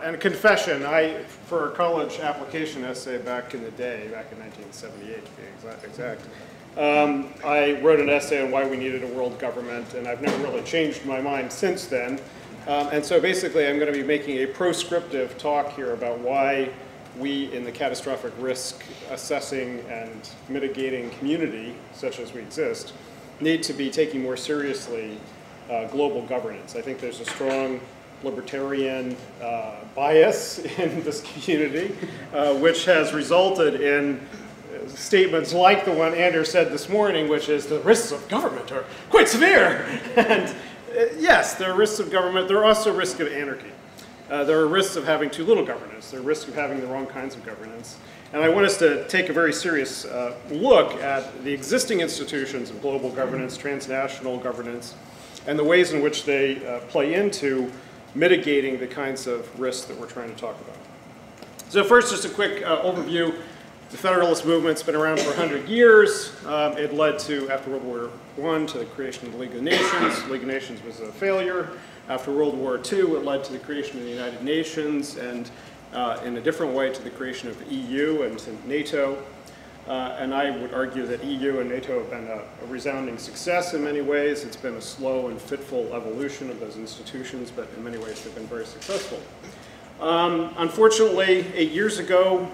And a confession, for a college application essay back in the day, back in 1978 to be exact, I wrote an essay on why we needed a world government, and I've never really changed my mind since then. And so basically I'm going to be making a proscriptive talk here about why we in the catastrophic risk assessing and mitigating community, such as we exist, need to be taking more seriously global governance. I think there's a strong libertarian bias in this community, which has resulted in statements like the one Anders said this morning, which is the risks of government are quite severe. And yes, there are risks of government. There are also risks of anarchy. There are risks of having too little governance. There are risks of having the wrong kinds of governance. And I want us to take a very serious look at the existing institutions of global governance, transnational governance, and the ways in which they play into mitigating the kinds of risks that we're trying to talk about. So first, just a quick overview. The Federalist movement's been around for 100 years. It led to, after World War I, to the creation of the League of Nations. The League of Nations was a failure. After World War II, it led to the creation of the United Nations, and in a different way to the creation of the EU and to NATO. And I would argue that EU and NATO have been a resounding success in many ways. It's been a slow and fitful evolution of those institutions, but in many ways they've been very successful. Unfortunately, 8 years ago,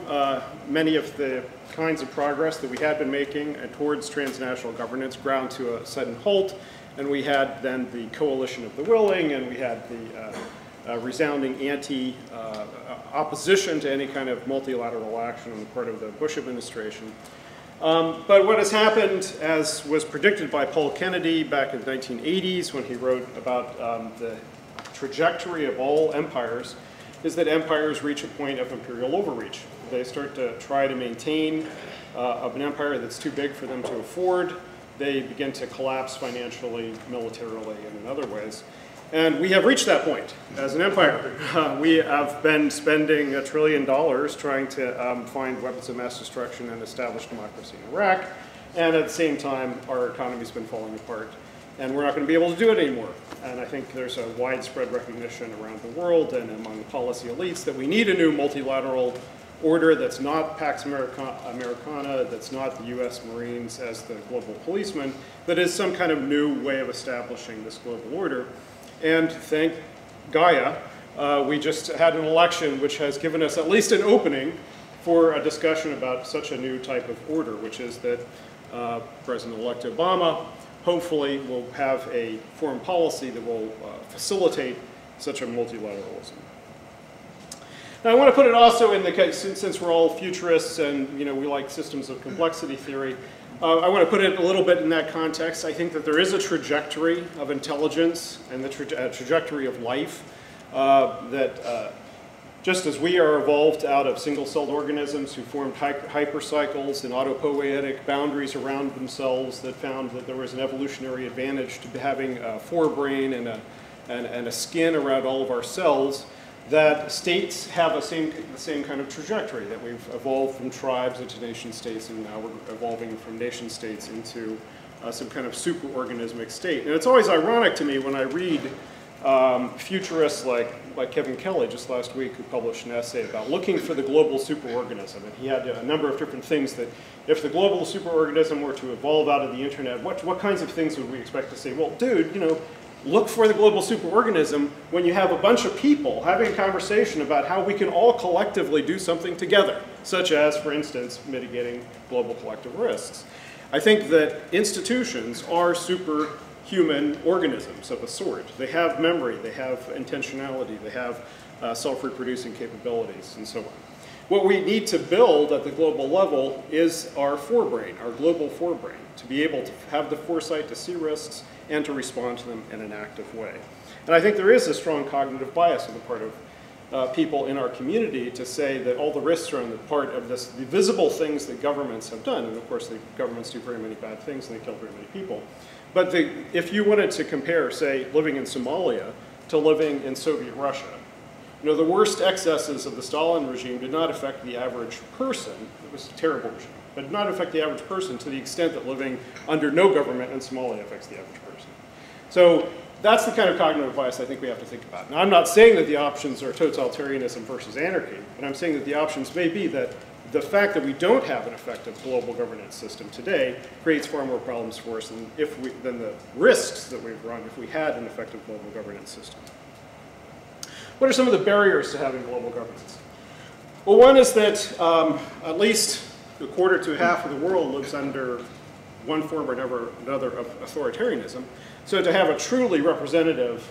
many of the kinds of progress that we had been making towards transnational governance ground to a sudden halt, and we had then the coalition of the willing, and we had the resounding opposition to any kind of multilateral action on the part of the Bush administration. But what has happened, as was predicted by Paul Kennedy back in the 1980s when he wrote about the trajectory of all empires, is that empires reach a point of imperial overreach. They start to try to maintain an empire that's too big for them to afford. They begin to collapse financially, militarily, and in other ways. And we have reached that point as an empire. We have been spending $1 trillion trying to find weapons of mass destruction and establish democracy in Iraq. And at the same time, our economy's been falling apart. And we're not going to be able to do it anymore. And I think there's a widespread recognition around the world and among policy elites that we need a new multilateral order that's not Pax Americana, that's not the US Marines as the global policeman, that is some kind of new way of establishing this global order. And thank Gaia, we just had an election which has given us at least an opening for a discussion about such a new type of order, which is that President-elect Obama hopefully will have a foreign policy that will facilitate such a multilateralism. Now I want to put it also in the case, since we're all futurists and we like systems of complexity theory, I want to put it a little bit in that context. I think that there is a trajectory of intelligence and the trajectory of life that just as we are evolved out of single-celled organisms who formed hypercycles and autopoietic boundaries around themselves that found that there was an evolutionary advantage to having a forebrain and a skin around all of our cells, that states have the same kind of trajectory, that we've evolved from tribes into nation states, and now we're evolving from nation states into some kind of superorganismic state. And it's always ironic to me when I read futurists like Kevin Kelly just last week, who published an essay about looking for the global superorganism. And he had a number of different things that if the global superorganism were to evolve out of the internet, what kinds of things would we expect to say? Well, dude, look for the global superorganism when you have a bunch of people having a conversation about how we can all collectively do something together, such as, for instance, mitigating global collective risks. I think that institutions are superhuman organisms of a sort. They have memory, they have intentionality, they have self-reproducing capabilities, and so on. What we need to build at the global level is our forebrain, our global forebrain, to be able to have the foresight to see risks and to respond to them in an active way. And I think there is a strong cognitive bias on the part of people in our community to say that all the risks are on the part of the visible things that governments have done. And of course, the governments do very many bad things and they kill very many people. But if you wanted to compare, say, living in Somalia to living in Soviet Russia, the worst excesses of the Stalin regime did not affect the average person. It was a terrible regime, but did not affect the average person to the extent that living under no government in Somalia affects the average person. So that's the kind of cognitive bias I think we have to think about. Now, I'm not saying that the options are totalitarianism versus anarchy, but I'm saying that the options may be that the fact that we don't have an effective global governance system today creates far more problems for us than the risks that we've run if we had an effective global governance system. What are some of the barriers to having global governance? Well, one is that at least a quarter to half of the world lives under one form or another of authoritarianism. So to have a truly representative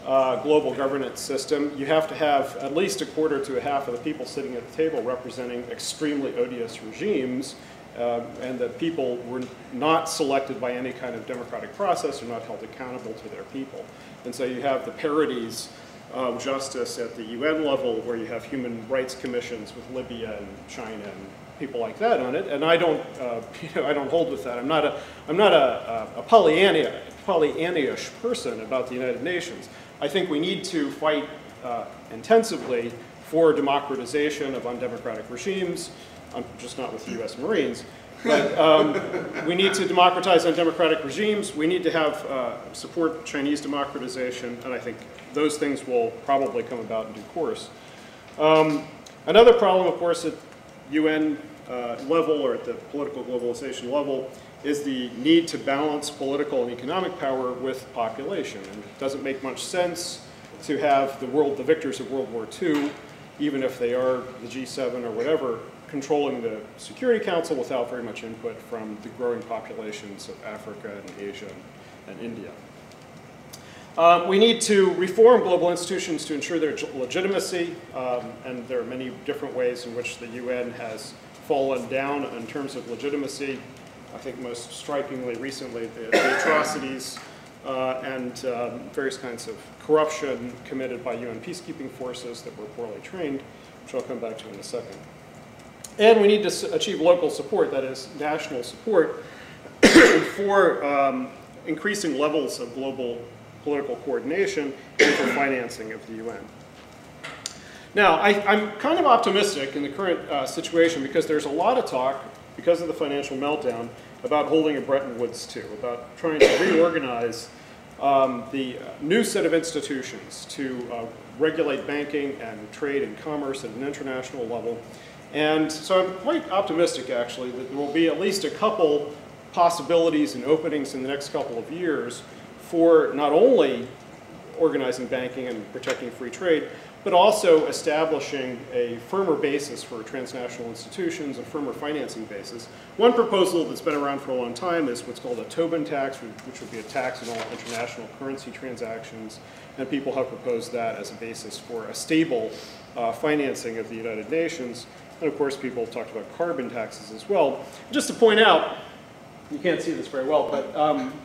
global governance system, you have to have at least a quarter to a half of the people sitting at the table representing extremely odious regimes, and that people were not selected by any kind of democratic process or not held accountable to their people. And so you have the parodies of justice at the UN level, where you have human rights commissions with Libya and China and people like that on it. And I don't, I don't hold with that. I'm not a Pollyanna-ish person about the United Nations. I think we need to fight intensively for democratization of undemocratic regimes, just not with the U.S. Marines. But we need to democratize undemocratic regimes. We need to have support Chinese democratization, and I think those things will probably come about in due course. Another problem, of course, at UN level or at the political globalization level is the need to balance political and economic power with population. And it doesn't make much sense to have the victors of World War II, even if they are the G7 or whatever, controlling the Security Council without very much input from the growing populations of Africa and Asia and India. We need to reform global institutions to ensure their legitimacy, and there are many different ways in which the UN has fallen down in terms of legitimacy. I think most strikingly recently the atrocities and various kinds of corruption committed by UN peacekeeping forces that were poorly trained, which I'll come back to in a second. And we need to achieve local support, that is, national support, for increasing levels of global political coordination and for financing of the UN. Now, I'm kind of optimistic in the current situation because there's a lot of talk, because of the financial meltdown, about holding a Bretton Woods II, about trying to reorganize the new set of institutions to regulate banking and trade and commerce at an international level. And so I'm quite optimistic, actually, that there will be at least a couple possibilities and openings in the next couple of years for not only organizing banking and protecting free trade, but also establishing a firmer basis for transnational institutions, a firmer financing basis. One proposal that's been around for a long time is what's called a Tobin tax, which would be a tax on all international currency transactions, and people have proposed that as a basis for a stable financing of the United Nations. And of course, people have talked about carbon taxes as well. Just to point out, you can't see this very well, but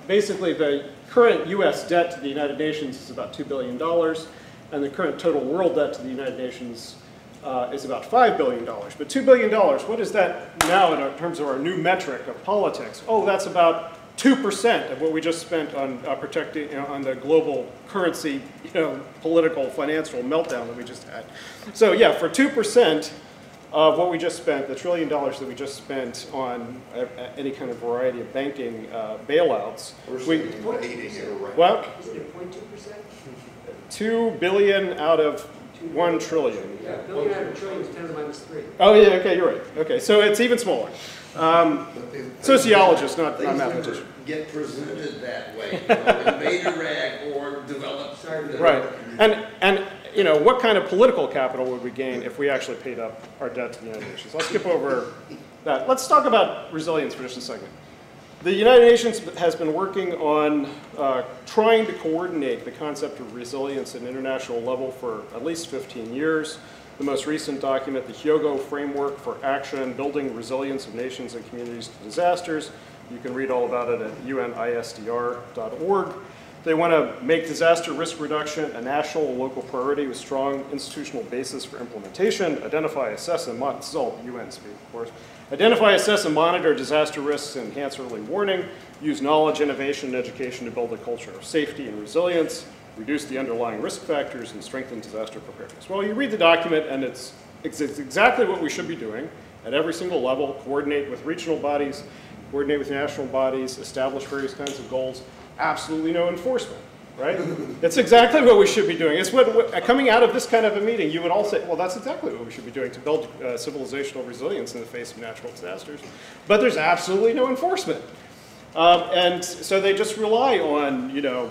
basically the current US debt to the United Nations is about $2 billion, and the current total world debt to the United Nations is about $5 billion. But $2 billion, what is that now in terms of our new metric of politics? Oh, that's about 2% of what we just spent on protecting, on the global currency, political, financial meltdown that we just had. So yeah, for 2%, of what we just spent, the $1 trillion that we just spent on any kind of variety of banking bailouts. What? Is it 0.2%? 2 billion out of 1 trillion. Yeah, billion out of trillion is 10 to the minus 3. Oh yeah, okay, you're right. Okay, so it's even smaller. Sociologist, not mathematician. Get presented that way, invade Iraq or develop. Right, and what kind of political capital would we gain if we actually paid up our debt to the United Nations? Let's skip over that. Let's talk about resilience for just a second. The United Nations has been working on trying to coordinate the concept of resilience at an international level for at least 15 years. The most recent document, the Hyogo Framework for Action, Building Resilience of Nations and Communities to Disasters. You can read all about it at unisdr.org. They want to make disaster risk reduction a national and local priority with strong institutional basis for implementation. Identify, assess, and monitor. This is all UN speak, of course. Identify, assess, and monitor disaster risks and enhance early warning. Use knowledge, innovation, and education to build a culture of safety and resilience. Reduce the underlying risk factors and strengthen disaster preparedness. Well, you read the document, and it's exactly what we should be doing at every single level. Coordinate with regional bodies, coordinate with national bodies, establish various kinds of goals. Absolutely no enforcement. right? That's exactly what we should be doing. It's what, coming out of this kind of a meeting, you would all say, well, that's exactly what we should be doing to build civilizational resilience in the face of natural disasters. But there's absolutely no enforcement. And so they just rely on, you know,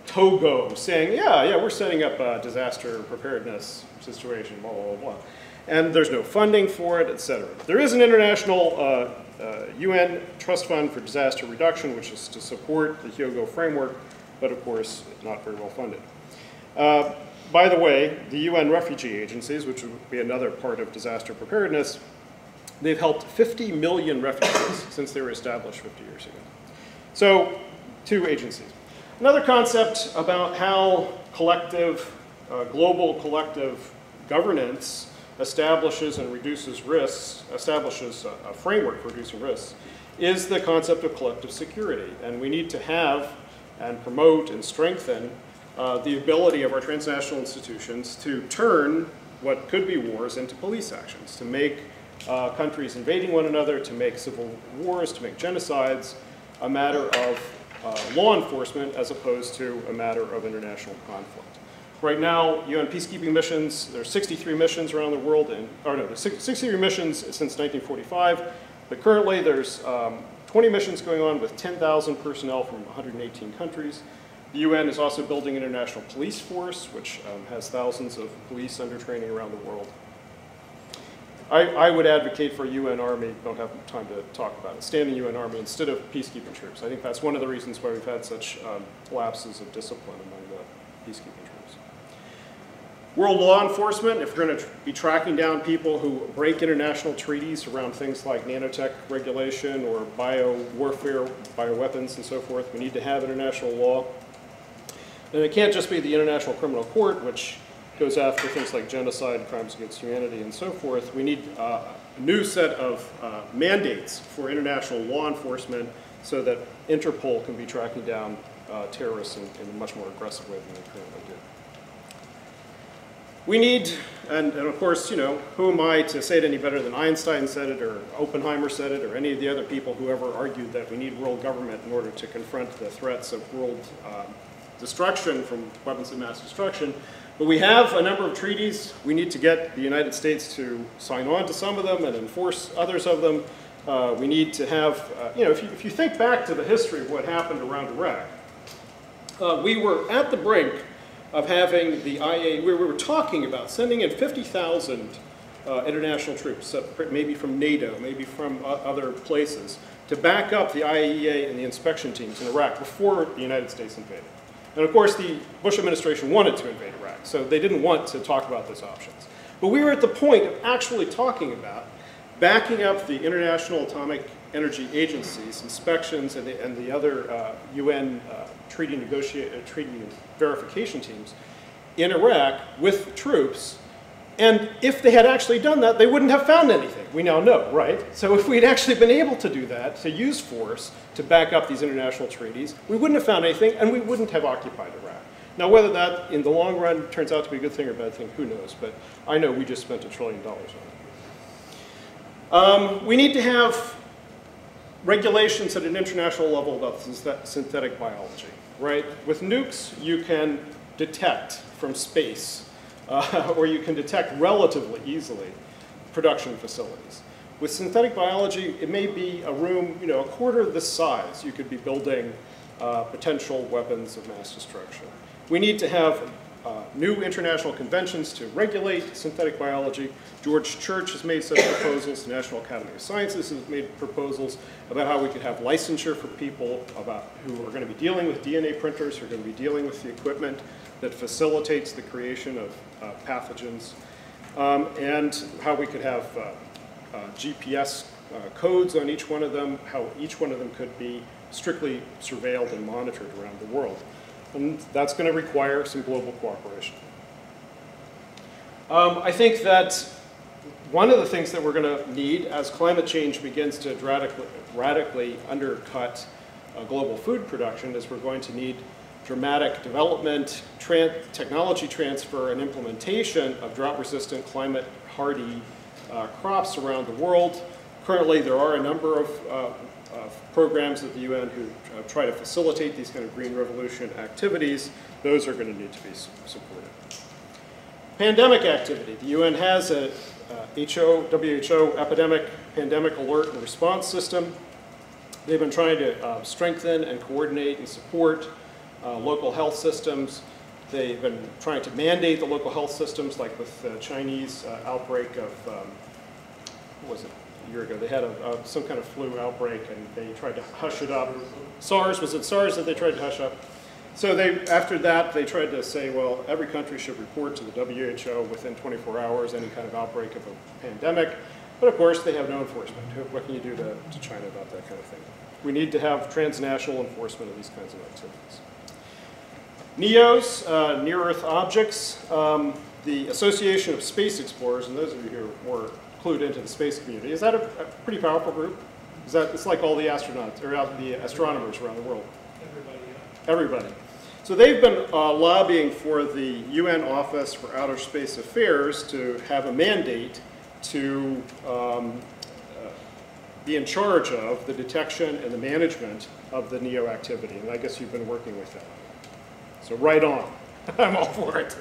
Togo saying, yeah, we're setting up a disaster preparedness situation, blah, blah, blah. And there's no funding for it, et cetera. There is an international UN trust fund for disaster reduction, which is to support the Hyogo framework, but of course, not very well funded. By the way, the UN refugee agencies, which would be another part of disaster preparedness, they've helped 50 million refugees since they were established 50 years ago. So, 2 agencies. Another concept about how collective, global collective governance establishes and reduces risks, establishes a framework for reducing risks, is the concept of collective security. And we need to have and promote and strengthen the ability of our transnational institutions to turn what could be wars into police actions, to make countries invading one another, to make civil wars, to make genocides a matter of law enforcement as opposed to a matter of international conflict. Right now, UN peacekeeping missions, there are 63 missions around the world, there's 63 missions since 1945, but currently there's 20 missions going on with 10,000 personnel from 118 countries. The UN is also building an international police force, which has thousands of police under training around the world. I would advocate for a UN Army, don't have time to talk about it, standing UN Army instead of peacekeeping troops. I think that's one of the reasons why we've had such lapses of discipline among the peacekeeping troops. World law enforcement, if we're going to be tracking down people who break international treaties around things like nanotech regulation or bio-warfare, bioweapons and so forth, we need to have international law. And it can't just be the International Criminal Court, which goes after things like genocide, crimes against humanity, and so forth. We need a new set of mandates for international law enforcement so that Interpol can be tracking down terrorists in a much more aggressive way than they currently do. We need, and of course, you know, who am I to say it any better than Einstein said it, or Oppenheimer said it, or any of the other people who ever argued that we need world government in order to confront the threats of world destruction from weapons of mass destruction. But we have a number of treaties. We need to get the United States to sign on to some of them and enforce others of them. We need to have, you know, if you think back to the history of what happened around Iraq, we were at the brink of having the IEET, we were talking about sending in 50,000 international troops, maybe from NATO, maybe from other places, to back up the IAEA and the inspection teams in Iraq before the United States invaded. And of course, the Bush administration wanted to invade Iraq, so they didn't want to talk about those options. But we were at the point of actually talking about backing up the International Atomic Energy Agency's inspections and the other UN treaty verification teams in Iraq with troops. And if they had actually done that, they wouldn't have found anything. We now know, right? So if we'd actually been able to do that, to use force to back up these international treaties, we wouldn't have found anything and we wouldn't have occupied Iraq. Now, whether that in the long run turns out to be a good thing or a bad thing, who knows? But I know we just spent $1 trillion on it. We need to have regulations at an international level about synthetic biology, right? With nukes, you can detect from space or you can detect relatively easily production facilities. With synthetic biology, it may be a room, you know, a quarter of this size. You could be building potential weapons of mass destruction. We need to have new international conventions to regulate synthetic biology. George Church has made such proposals. The National Academy of Sciences has made proposals about how we could have licensure for people who are going to be dealing with DNA printers, who are going to be dealing with the equipment that facilitates the creation of pathogens, and how we could have GPS codes on each one of them, how each one of them could be strictly surveilled and monitored around the world. And that's going to require some global cooperation. I think that one of the things that we're going to need as climate change begins to radically undercut global food production is we're going to need dramatic development, technology transfer, and implementation of drought-resistant, climate-hardy crops around the world. Currently, there are a number of programs at the UN who try to facilitate these kind of green revolution activities, those are going to need to be supported. Pandemic activity. The UN has a WHO epidemic pandemic alert and response system. They've been trying to strengthen and coordinate and support local health systems. They've been trying to mandate the local health systems, like with the Chinese outbreak of, what was it, a year ago? They had some kind of flu outbreak and they tried to hush it up. SARS, was it SARS that they tried to hush up? So after that, they tried to say, well, every country should report to the WHO within 24 hours any kind of outbreak of a pandemic. But of course, they have no enforcement. What can you do to China about that kind of thing? We need to have transnational enforcement of these kinds of activities. NEOs, Near-Earth Objects, the Association of Space Explorers, and those of you who are more clued into the space community, is that a pretty powerful group? It's like all the astronauts, or the astronomers around the world. Everybody. So they've been lobbying for the UN Office for Outer Space Affairs to have a mandate to be in charge of the detection and the management of the NEO activity. And I guess you've been working with that. So right on. I'm all for it.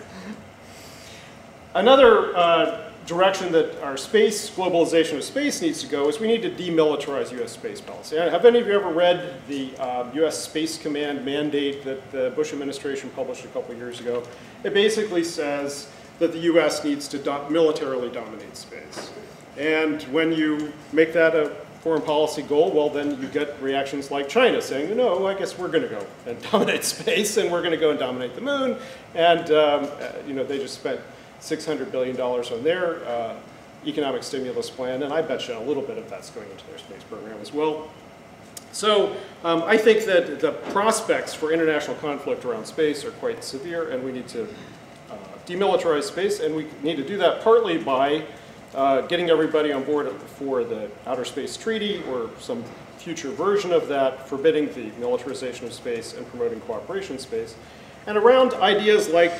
Another direction that our space, globalization of space needs to go is we need to demilitarize U.S. space policy. Have any of you ever read the U.S. Space Command mandate that the Bush administration published a couple years ago? It basically says that the U.S. needs to militarily dominate space. And when you make that a foreign policy goal, well, then you get reactions like China saying, no, I guess we're going to go and dominate space, and we're going to go and dominate the moon. And you know, they just spent $600 billion on their economic stimulus plan, and I bet you a little bit of that's going into their space program as well. So I think that the prospects for international conflict around space are quite severe, and we need to demilitarize space, and we need to do that partly by getting everybody on board for the Outer Space Treaty or some future version of that, forbidding the militarization of space and promoting cooperation in space, and around ideas like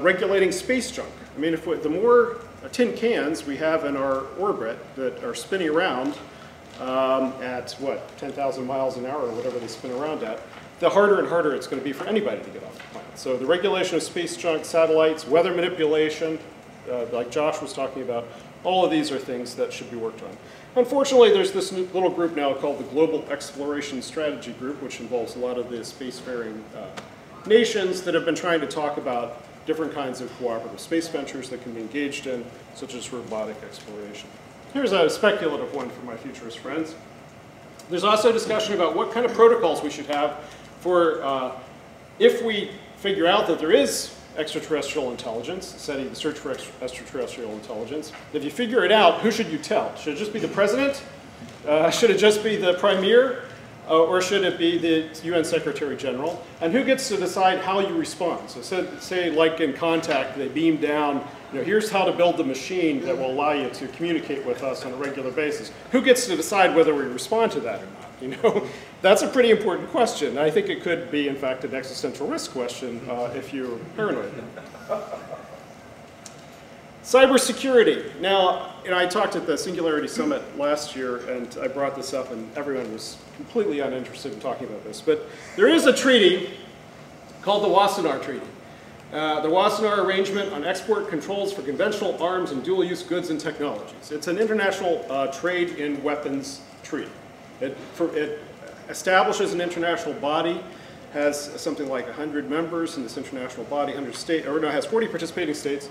regulating space junk. I mean, the more tin cans we have in our orbit that are spinning around at, what, 10,000 miles an hour or whatever they spin around at, the harder and harder it's going to be for anybody to get off the planet. So the regulation of space junk, satellites, weather manipulation, like Josh was talking about, all of these are things that should be worked on. Unfortunately, there's this little group now called the Global Exploration Strategy Group, which involves a lot of the spacefaring nations that have been trying to talk about different kinds of cooperative space ventures that can be engaged in, such as robotic exploration. Here's a speculative one for my futurist friends. There's also discussion about what kind of protocols we should have for if we figure out that there is extraterrestrial intelligence, study the search for extraterrestrial intelligence. If you figure it out, who should you tell? Should it just be the president? Should it just be the premier? Or should it be the UN Secretary General? And who gets to decide how you respond? So say like in Contact, they beam down, you know, here's how to build the machine that will allow you to communicate with us on a regular basis. Who gets to decide whether we respond to that or not? You know, that's a pretty important question. I think it could be, in fact, an existential risk question if you're paranoid. Cybersecurity. Now, you know, I talked at the Singularity Summit last year, and I brought this up, and everyone was completely uninterested in talking about this. But there is a treaty called the Wassenaar Treaty. The Wassenaar Arrangement on Export Controls for Conventional Arms and Dual-Use Goods and Technologies. It's an international trade in weapons treaty. It establishes an international body, has something like 100 members in this international body, 100 states, or no, it has 40 participating states.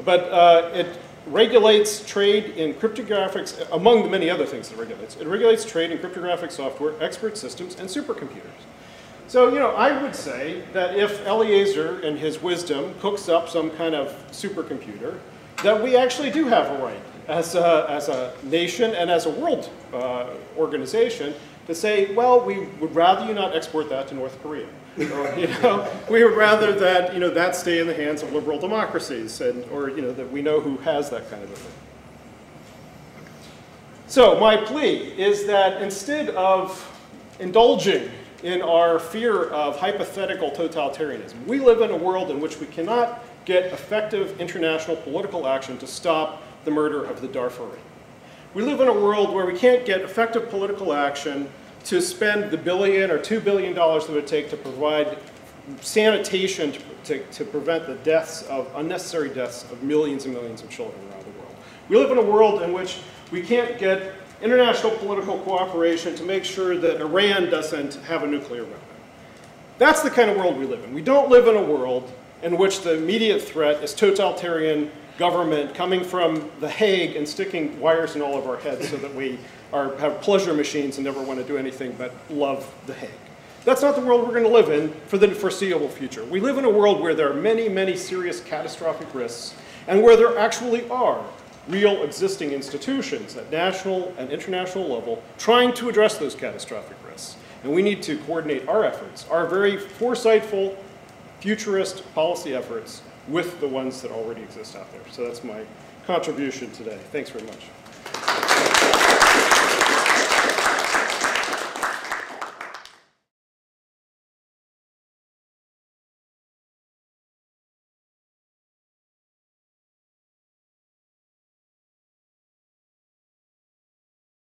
But it regulates trade in cryptographics, among the many other things it regulates. It regulates trade in cryptographic software, expert systems, and supercomputers. So, you know, I would say that if Eliezer, in his wisdom, cooks up some kind of supercomputer, that we actually do have a right as a nation and as a world organization to say, well, we would rather you not export that to North Korea. Or, you know, we would rather that, you know, that stay in the hands of liberal democracies, or, you know, that we know who has that kind of a thing. So my plea is that instead of indulging in our fear of hypothetical totalitarianism, we live in a world in which we cannot get effective international political action to stop the murder of the Darfuri. We live in a world where we can't get effective political action to spend the $1 billion or $2 billion that it would take to provide sanitation to prevent the deaths of, unnecessary deaths of millions and millions of children around the world. We live in a world in which we can't get international political cooperation to make sure that Iran doesn't have a nuclear weapon. That's the kind of world we live in. We don't live in a world in which the immediate threat is totalitarian government coming from The Hague and sticking wires in all of our heads so that we have pleasure machines and never want to do anything but love The Hague. That's not the world we're going to live in for the foreseeable future. We live in a world where there are many, many serious catastrophic risks and where there actually are real existing institutions at national and international level trying to address those catastrophic risks. And we need to coordinate our efforts, our very foresightful, futurist policy efforts with the ones that already exist out there. So that's my contribution today. Thanks very much.